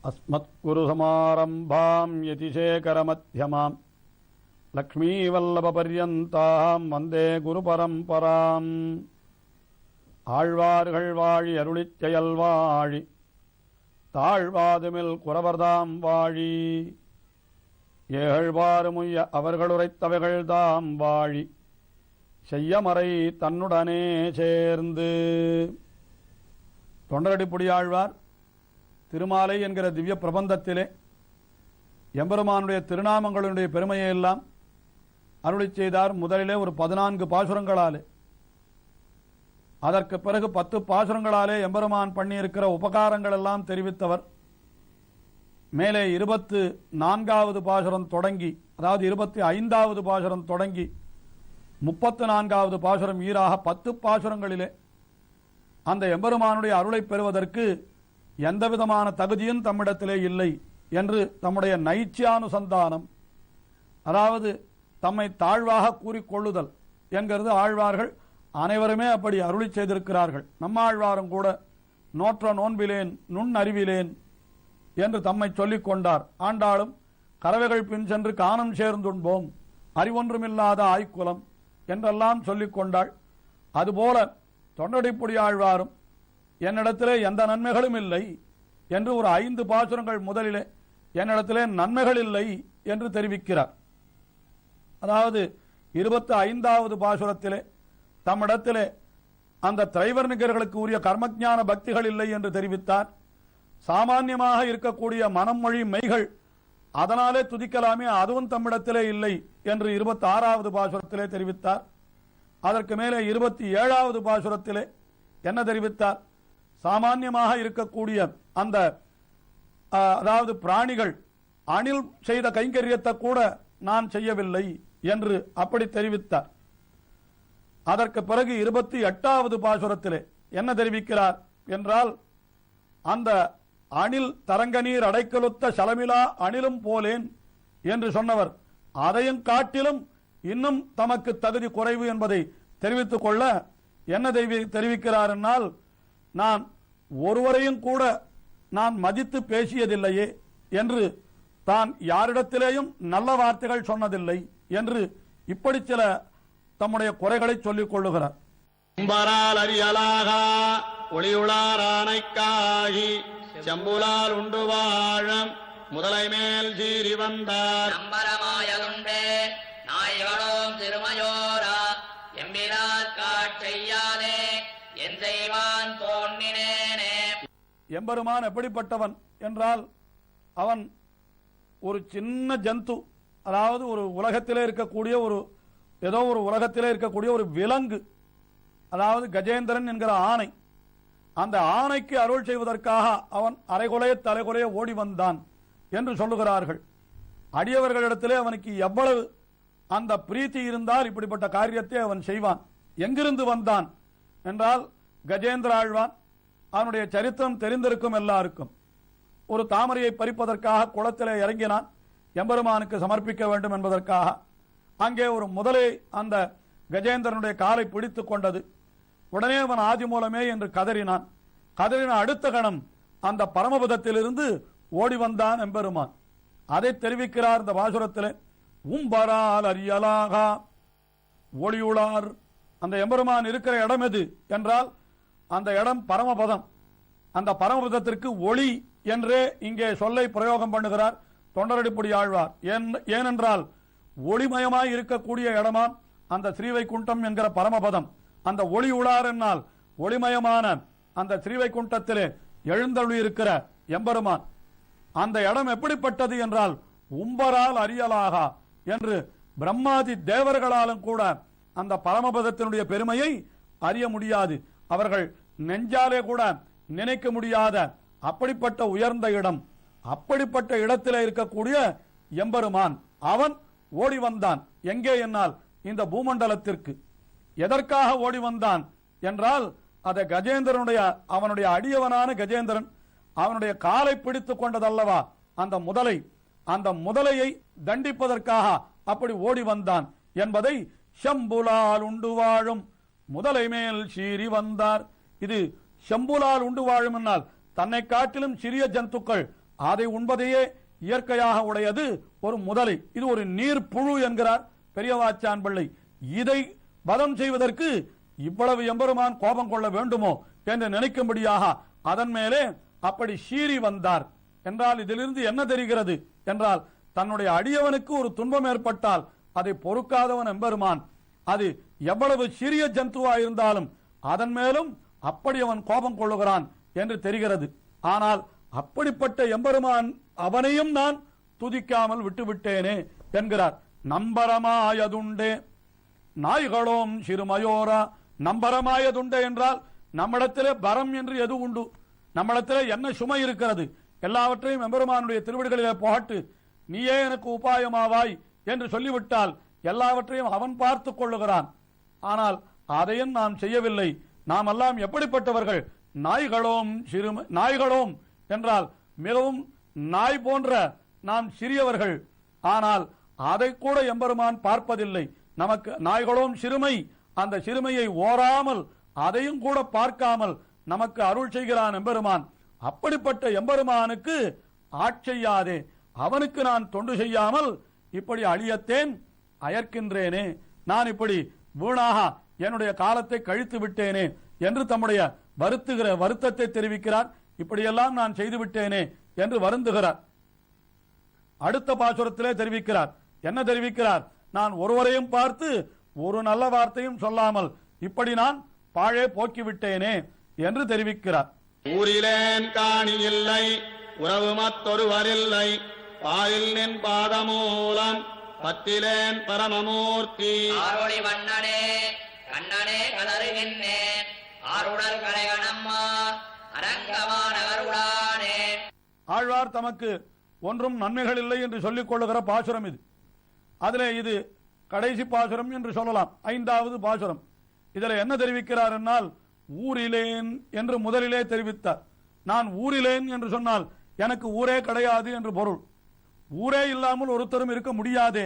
அஸ்மத்குருசமாரம்பாம் யதிசேகரமத்யமாம் லக்ஷ்மீவல்லபபர்யந்தாம் வந்தே குருபரம்பராம். ஆழ்வார்கள் வாழி அருளிச் செயல் வாழி தாழ்வாதுமில் குறவர்தாம் வாழி ஏழ்வாறுமுய்ய அவர்களுரைத்தவைகள் தாம் வாழி செய்யமறை தன்னுடனே சேர்ந்து. தொண்டரடிப்புடியாழ்வார் திருமாலை என்கிற திவ்ய பிரபந்தத்திலே எம்பெருமானுடைய திருநாமங்களுடைய பெருமையெல்லாம் அருளிச் செய்தார். முதலிலே ஒரு 14 பாசுரங்களாலே, அதற்கு பிறகு 10 பாசுரங்களாலே எம்பெருமான் பண்ணியிருக்கிற உபகாரங்கள் எல்லாம் தெரிவித்தவர். மேலே 24வது பாசுரம் தொடங்கி, அதாவது 25வது பாசுரம் தொடங்கி 34வது பாசுரம் ஈராக 10 பாசுரங்களிலே அந்த எம்பெருமானுடைய அருளை பெறுவதற்கு எந்தவிதமான தகுதியும் தம்மிடத்திலே இல்லை என்று தம்முடைய நைச்சியானுசந்தானம், அதாவது தம்மை தாழ்வாக கூறிக்கொள்ளுதல் என்கிறது ஆழ்வார்கள் அனைவருமே அப்படி அருளி செய்திருக்கிறார்கள். நம்மாழ்வாரும் கூட நோற்ற நோன்பிலேன் நுண் அறிவிலேன் என்று தம்மை சொல்லிக் கொண்டார். ஆண்டாளும் கறவைகள் பின் சென்று காணம் சேர்ந்துண்போம் அறிவொன்றுமில்லாத ஆய்க்குலம் என்றெல்லாம் சொல்லிக் கொண்டாள். அதுபோல தொண்டடிப்புடியாழ்வாரும் என்னிடத்திலே எந்த நன்மைகளும் இல்லை என்று ஒரு 5 பாசுரங்கள் முதலிலே என்னிடத்திலே நன்மைகள் இல்லை என்று தெரிவிக்கிறார். அதாவது 25வது பாசுரத்திலே தம்மிடத்திலே அந்த திரைவர்ணிகர்களுக்கு உரிய கர்மஞான பக்திகள் இல்லை என்று தெரிவித்தார். சாமான்யமாக இருக்கக்கூடிய மனம் மொழி மெய்கள் அதனாலே துதிக்கலாமே, அதுவும் தம்மிடத்திலே இல்லை என்று 26வது பாசுரத்திலே தெரிவித்தார். அதற்கு மேலே 27வது பாசுரத்திலே என்ன தெரிவித்தார்? சாமான்யமாக இருக்கக்கூடிய அந்த அதாவது பிராணிகள் அணில் செய்த கைங்கரியத்தை கூட நான் செய்யவில்லை என்று அப்படி தெரிவித்தார். அதற்கு பிறகு 28வது பாசுரத்திலே என்ன தெரிவிக்கிறார் என்றால், அந்த அணில் தரங்க நீர் அடைக்கலுத்த சலமிலா அணிலும் போலேன் என்று சொன்னவர் அதையும் காட்டிலும் இன்னும் தமக்கு தகுதி குறைவு என்பதை தெரிவித்துக் கொள்ள என்ன தெரிவிக்கிறார் என்னால், நான் ஒருவரையும் கூட நான் மதித்து பேசியதில்லையே என்று, தான் யாரிடத்திலேயும் நல்ல வார்த்தைகள் சொன்னதில்லை என்று இப்படி சில தம்முடைய குறைகளை சொல்லிக் கொள்ளுகிறார். ஒளியுளாரானைக்காகி செம்புலால் உண்டு வாழம் முதலை மேல் சீறி வந்தார் அம்பரமாயதுண்டே நாய்களோம் திருமயோரா எம்பிரார் காட்செய்யாதே என் செய்வான் தோன்னினேனே. எம்பெருமான் எப்படிப்பட்டவன் என்றால், அவன் ஒரு சின்ன ஜந்து, அதாவது ஒரு உலகத்திலே இருக்கக்கூடிய ஏதோ ஒரு உலகத்திலே இருக்கக்கூடிய ஒரு விலங்கு, அதாவது கஜேந்திரன் என்கிற ஆணை. அந்த ஆணைக்கு அருள் செய்வதற்காக அவன் அரைகுலைய தலைகுலைய ஓடி வந்தான் என்று சொல்லுகிறார்கள். அடியவர்களிடத்திலே அவனுக்கு எவ்வளவு அந்த பிரீத்தி இருந்தால் இப்படிப்பட்ட காரியத்தை அவன் செய்வான். எங்கிருந்து வந்தான் என்றால், கஜேந்திர ஆழ்வான், அவனுடைய சரித்திரம் தெரிந்திருக்கும் எல்லாருக்கும். ஒரு தாமரையை பறிப்பதற்காக குளத்திலே இறங்கினான், எம்பெருமானுக்கு சமர்ப்பிக்க வேண்டும் என்பதற்காக. அங்கே ஒரு முதலை அந்த கஜேந்திரனுடைய காலை பிடித்துக் கொண்டது. உடனே அவன் ஆதி மூலமே என்று கதறினான். கதறின அடுத்த கணம் அந்த பரமபதத்திலிருந்து ஓடி வந்தான் எம்பெருமான். அதை தெரிவிக்கிறார் இந்த பாசுரத்திலே. உம்பரால் அரியலாகா ஒளியுளார். அந்த எம்பெருமான் இருக்கிற இடம் எது என்றால், அந்த இடம் பரமபதம். அந்த பரமபதத்திற்கு ஒளி என்றே இங்கே சொல்லை பிரயோகம் பண்ணுகிறார் தொண்டரடிப்புடி ஆழ்வார். ஏனென்றால் ஒளிமயமாய் இருக்கக்கூடிய இடமாம் அந்த ஸ்ரீவைகுண்டம் என்கிற பரமபதம். அந்த ஒளி உளார் என்னால் ஒளிமயமான அந்த ஸ்ரீவைகுண்டத்திலே எழுந்தருளி இருக்கிற எம்பெருமான். அந்த இடம் எப்படிப்பட்டது என்றால், உம்பரால் அறியலாகா என்று பிரம்மாதி தேவர்களாலும் கூட அந்த பரமபதத்தினுடைய பெருமையை அறிய முடியாது. அவர்கள் நெஞ்சாலே கூட நினைக்க முடியாத அப்படிப்பட்ட உயர்ந்த இடம். அப்படிப்பட்ட இடத்திலே இருக்கக்கூடிய எம்பெருமான் அவன் ஓடி வந்தான். எங்கே என்னால், இந்த பூமண்டலத்திற்கு. எதற்காக ஓடி வந்தான் என்றால், அதை கஜேந்திரனுடைய அவனுடைய அடியவனான கஜேந்திரன் அவனுடைய காலை பிடித்துக் கொண்டதல்லவா அந்த முதலை, அந்த முதலையை தண்டிப்பதற்காக அப்படி ஓடி வந்தான் என்பதை செம்புலால் உண்டு வாழும் முதலை மேல் சீறி வந்தார். இது செம்புலால் உண்டு வாழும் என்னால் தன்னை காட்டிலும் சிறிய ஜந்துக்கள் அதை உண்பதையே இயற்கையாக உடையது ஒரு முதலை. இது ஒரு நீர் புழு என்கிறார் பெரியவாச்சான் பிள்ளை. இதை வதம் செய்வதற்கு இவ்வளவு எம்பெருமான் கோபம் கொள்ள வேண்டுமோ என்று நினைக்கும்படியாக அதன் மேலே அப்படி சீறி வந்தார் என்றால் இதிலிருந்து என்ன தெரிகிறது என்றால், தன்னுடைய அடியவனுக்கு ஒரு துன்பம் ஏற்பட்டால் அதை பொறுக்காதவன் எம்பெருமான். அது எவ்வளவு சிறிய ஜந்துவா இருந்தாலும் அதன் மேலும் அப்படி அவன் கோபம் கொள்ளுகிறான் என்று தெரிகிறது. ஆனால் அப்படிப்பட்ட எம்பெருமான் அவனையும் நான் துதிக்காமல் விட்டுவிட்டேனே என்கிறார். நம்பரமாயதுண்டே நாய்களோம் சிறுமயோரா. நம்பரமாயதுண்டே என்றால் நம்மிடத்திலே பரம் என்று எது உண்டு, நம்மிடத்திலே என்ன சுமை இருக்கிறது, எல்லாவற்றையும் எம்பெருமானுடைய திருவடிகளிலே போட்டு நீயே எனக்கு உபாயமாவாய் என்று சொல்லிவிட்டால் எல்லாவற்றையும் அவன் பார்த்துக் கொள்ளுகிறான். ஆனால் அதையும் நாம் செய்யவில்லை. நாம் எல்லாம் எப்படிப்பட்டவர்கள்? நாய்களோம் என்றால் மிகவும் நாய் போன்ற நாம் சிறியவர்கள். ஆனால் அதை கூட எம்பெருமான் பார்ப்பதில்லை. நமக்கு நாய்களோம் சிறுமை, அந்த சிறுமையை ஓராமல் அதையும் கூட பார்க்காமல் நமக்கு அருள் செய்கிறான் எம்பெருமான். அப்படிப்பட்ட எம்பெருமானுக்கு ஆட்செய்யாதே, அவனுக்கு நான் தொண்டு செய்யாமல் இப்படி அழியத்தேன் அயர்க்கின்றேனே, நான் இப்படி வீணாக என்னுடைய காலத்தை கழித்து விட்டேனே என்று தம்முடைய வருத்தத்தை தெரிவிக்கிறார். இப்படியெல்லாம் நான் செய்து விட்டேனே என்று வருந்துகிறார். அடுத்த பாசுரத்திலே தெரிவிக்கிறார். என்ன தெரிவிக்கிறார்? நான் ஒருவரையும் பார்த்து ஒரு நல்ல வார்த்தையும் சொல்லாமல் இப்படி நான் பாழே போக்கிவிட்டேனே என்று தெரிவிக்கிறார். ஊரிலேன் காணி இல்லை, உறவு மத்தொருவரில்லை, பாலில் நின் பாதமூலம் பத்திலேன் பரமமூர்த்தி. ஆரோடி வண்ணனே கண்ணனே கலருகின்றேன், ஆருடல் கலைகணம்மா அரங்கமானவருடானே. ஆழ்வார் தமக்கு ஒன்றும் நன்மைகள் இல்லை என்று சொல்லிக் கொள்ளுகிற பாசுரம் இது. அதிலே இது கடைசி பாசுரம் என்று சொல்லலாம், 5வது பாசுரம். இதில் என்ன தெரிவிக்கிறார் என்னால், ஊரிலேன் என்று முதலிலே தெரிவித்தார். நான் ஊரிலேன் என்று சொன்னால் எனக்கு ஊரே கிடையாது என்று பொருள். ஊரே இல்லாமல் ஒருத்தரும் இருக்க முடியாதே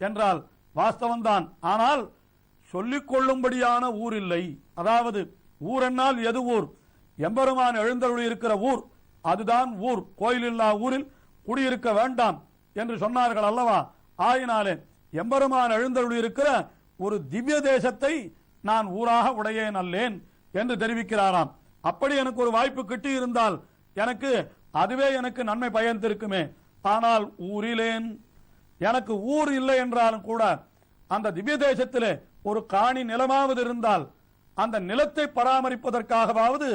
என்றால் வாஸ்தவம்தான். ஆனால் சொல்லிக் கொள்ளும்படியான ஊர் இல்லை. அதாவது ஊர் என்னால் எது ஊர்? எம்பெருமான் எழுந்தருளி இருக்கிற ஊர், அதுதான் ஊர். கோயில் இல்லா ஊரில் குடியிருக்க வேண்டாம் என்று சொன்னார்கள் அல்லவா? ஆயினாலே எம்பெருமான் எழுந்தருளி இருக்கிற ஒரு திவ்ய தேசத்தை நான் ஊராக உடையேன் அல்லேன் என்று தெரிவிக்கிறாராம். அப்படி எனக்கு ஒரு வாய்ப்பு கிட்டி இருந்தால் எனக்கு அதுவே எனக்கு நன்மை பயந்திருக்குமே. ஆனால் ஊரிலேன், எனக்கு ஊர் இல்லை என்றாலும் கூட அந்த திவ்ய தேசத்திலே ஒரு காணி நிலமாவது இருந்தால் அந்த நிலத்தை பராமரிப்பதற்காகவாவது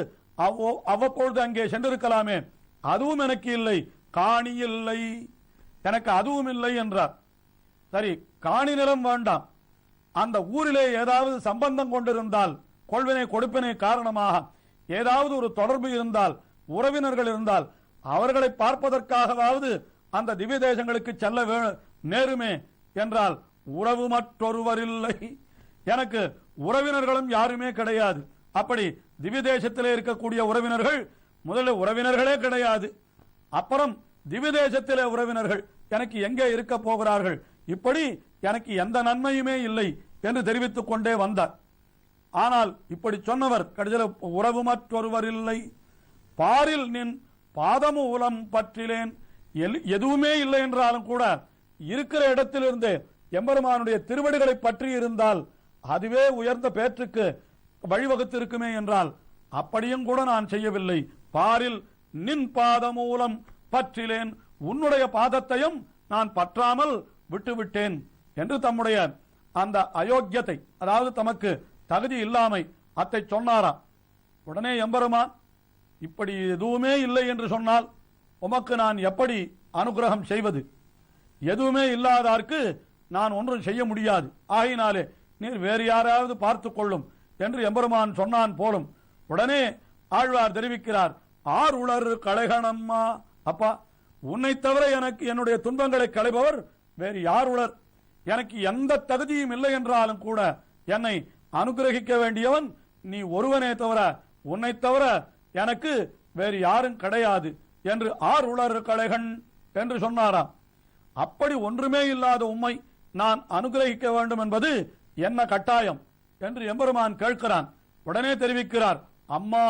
அவ்வப்பொழுது அங்கே சென்றிருக்கலாமே. அதுவும் எனக்கு இல்லை, காணி இல்லை, எனக்கு அதுவும் இல்லை என்றார். சரி, காணி நிலம் வேண்டாம், அந்த ஊரிலே ஏதாவது சம்பந்தம் கொண்டிருந்தால், கொள்வினை கொடுப்பினை காரணமாக ஏதாவது ஒரு தொடர்பு இருந்தால், உறவினர்கள் இருந்தால் அவர்களை பார்ப்பதற்காகவாவது அந்த திவ்ய தேசங்களுக்கு செல்ல நேருமே என்றால் உறவு மற்றொருவரில்லை, எனக்கு உறவினர்களும் யாருமே கிடையாது. அப்படி திவ்ய தேசத்திலே இருக்கக்கூடிய உறவினர்கள் முதல்ல உறவினர்களே கிடையாது, அப்புறம் திவ்ய தேசத்திலே உறவினர்கள் எனக்கு எங்கே இருக்க போகிறார்கள்? இப்படி எனக்கு எந்த நன்மையுமே இல்லை என்று தெரிவித்துக் கொண்டே வந்தார். ஆனால் இப்படி சொன்னவர் கடைசியில் உறவு மற்றொருவர் இல்லை, பாரில் நின் பாதமூலம் பற்றிலேன். எதுவுமே இல்லை என்றாலும் கூட இருக்கிற இடத்திலிருந்து எம்பெருமானுடைய திருவடிகளை பற்றி இருந்தால் அதுவே உயர்ந்த பேற்றுக்கு வழிவகுத்து இருக்குமே என்றால் அப்படியும் கூட நான் செய்யவில்லை. பாரில் நின் பாதமூலம் பற்றிலேன், உன்னுடைய பாதத்தையும் நான் பற்றாமல் விட்டுவிட்டேன் என்று தம்முடைய அந்த அயோக்கியத்தை, அதாவது தமக்கு தகுதி இல்லாமை அத்தை சொன்னாராம். உடனே எம்பெருமான் இப்படி எதுவுமே இல்லை என்று சொன்னால் உமக்கு நான் எப்படி அனுகிரகம் செய்வது? எதுவுமே இல்லாதார்க்கு நான் ஒன்றும் செய்ய முடியாது, ஆகினாலே நீர் வேறு யாராவது பார்த்துக் கொள்ளும் என்று எம்பெருமான் சொன்னான் போலும். உடனே ஆழ்வார் தெரிவிக்கிறார், ஆர் உளர் களைகணம்மா. அப்பா, உன்னை தவிர எனக்கு என்னுடைய துன்பங்களை களைபவர் வேறு யார் உளர்? எனக்கு எந்த தகுதியும் இல்லை என்றாலும் கூட என்னை அனுகிரகிக்க வேண்டியவன் நீ ஒருவனே தவிர, உன்னை தவிர எனக்கு வேறு யாரும் கிடையாது என்று ஆர் உளர் களைகண் என்று சொன்னாராம். அப்படி ஒன்றுமே இல்லாத உம்மை நான் அனுகிரகிக்க வேண்டும் என்பது என்ன கட்டாயம் என்று எம்பெருமான் கேட்கிறான். உடனே தெரிவிக்கிறார், அம்மா.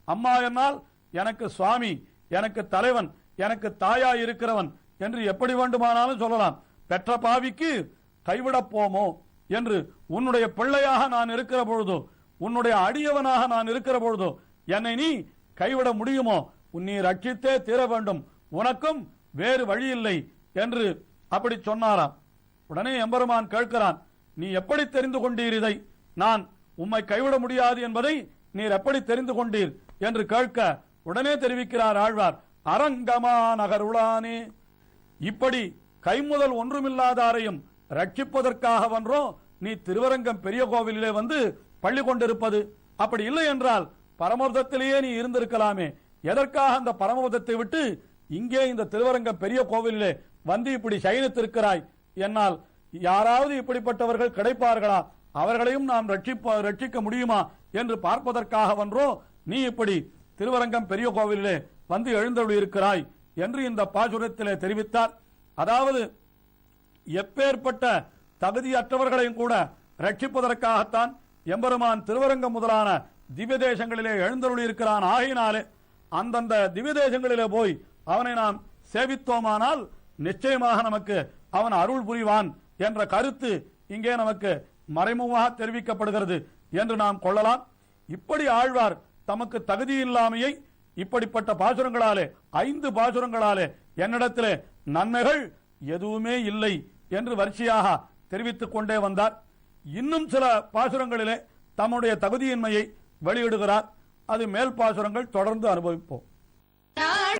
அம்மா என்னால் எனக்கு சுவாமி, எனக்கு தலைவன், எனக்கு தாயாய் இருக்கிறவன் என்று எப்படி வேண்டுமானாலும் சொல்லலாம். பெற்ற பாவிக்கு கைவிடப் போமோ என்று உன்னுடைய பிள்ளையாக நான் இருக்கிற பொழுதோ, உன்னுடைய அடியவனாக நான் இருக்கிற பொழுதோ என்னை நீ கைவிட முடியுமோ? உன்னை ரட்சித்தே தீர வேண்டும், உனக்கும் வேறு வழி இல்லை என்று அப்படி சொன்னாராம். உடனே எம்பெருமான் கேட்கிறான், நீ எப்படி தெரிந்து கொண்டீர் இதை? நான் உம்மை கைவிட முடியாது என்பதை நீர் எப்படி தெரிந்து கொண்டீர் என்று கேட்க உடனே தெரிவிக்கிறார் ஆழ்வார், அரங்கமா நகருளானே, இப்படி கைமுதல் ஒன்றுமில்லாதாரையும் ரட்சிப்பதற்காகவன்றோ நீ திருவரங்கம் பெரிய கோவிலிலே வந்து பள்ளி கொண்டிருப்பது? அப்படி இல்லை என்றால் பரமபதத்திலேயே நீ இருந்திருக்கலாமே, எதற்காக அந்த பரமபதத்தை விட்டு இங்கே இந்த திருவரங்கம் பெரிய கோவிலிலே வந்து இப்படி சயனித்திருக்கிறாய்? என்னால் யாராவது இப்படிப்பட்டவர்கள் கிடைப்பார்களா? அவர்களையும் நாம் ரட்சிக்க முடியுமா என்று பார்ப்பதற்காகவன்றோ நீ இப்படி திருவரங்கம் பெரிய கோவிலிலே வந்து எழுந்தருளி இருக்கிறாய் என்று இந்த பாசுரத்திலே தெரிவித்தார். அதாவது எப்பேற்பட்ட தகுதியற்றவர்களையும் கூட ரட்சிப்பதற்காகத்தான் எம்பெருமான் திருவரங்கம் முதலான திவ்ய தேசங்களிலே எழுந்தருளி இருக்கிறான். ஆகையினாலே அந்தந்த திவ்ய தேசங்களிலே போய் அவனை நாம் சேவித்தோமானால் நிச்சயமாக நமக்கு அவன் அருள் புரிவான் என்ற கருத்து இங்கே நமக்கு மறைமுகமாக தெரிவிக்கப்படுகிறது என்று நாம் கொள்ளலாம். இப்படி ஆழ்வார் தமக்கு தகுதி இல்லாமையை இப்படிப்பட்ட பாசுரங்களாலே, 5 பாசுரங்களாலே என்னிடத்திலே நன்மைகள் எதுவுமே இல்லை என்று வரிசையாக தெரிவித்துக் கொண்டே வந்தார். இன்னும் சில பாசுரங்களிலே தம்முடைய தகுதியின்மையை வெளியிடுகிறார். அது மேல் பாசுரங்கள் தொடர்ந்து அனுபவிப்போம்.